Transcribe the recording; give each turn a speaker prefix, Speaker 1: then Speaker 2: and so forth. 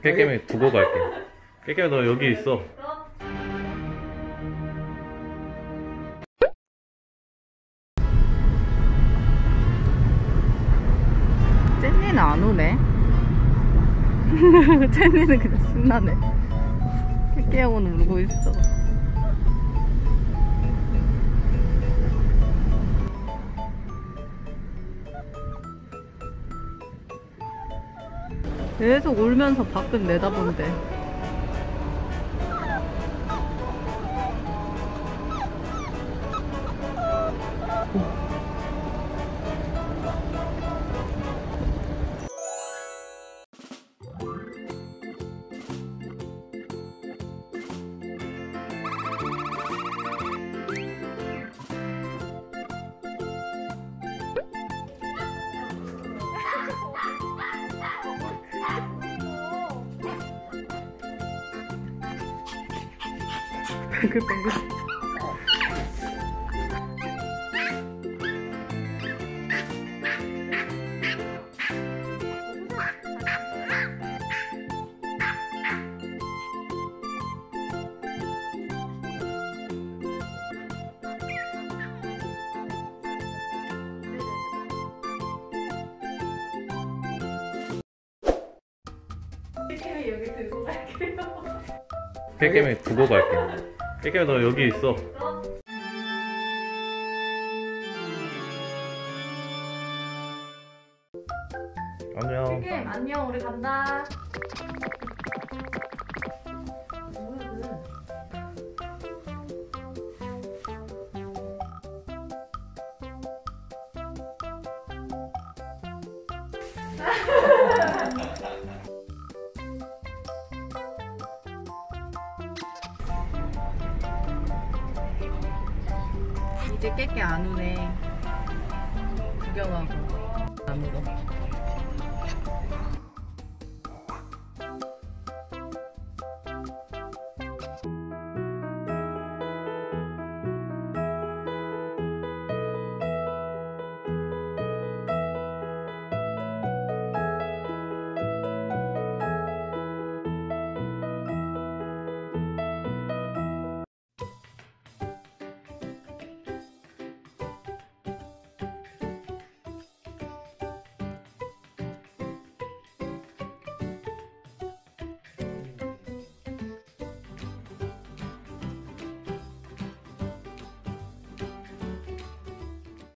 Speaker 1: 깨깨미 두고 갈게. 깨깨미 너 여기 있어.
Speaker 2: 젤리는 안 오네. 젤리는 그냥 신나네. 깨깨 형은 울고 있어. 계속 울면서 밖은 내다본대. 뱅글뱅글. 깨깨미 여기 들고 갈게요.
Speaker 1: 깨깨미 두고 갈게. 깨깨미 너 여기 있어. 안녕.
Speaker 2: 깨깨 안녕. 우리 간다. 이제 깨깨 안 오네. 구경하고 안 울어.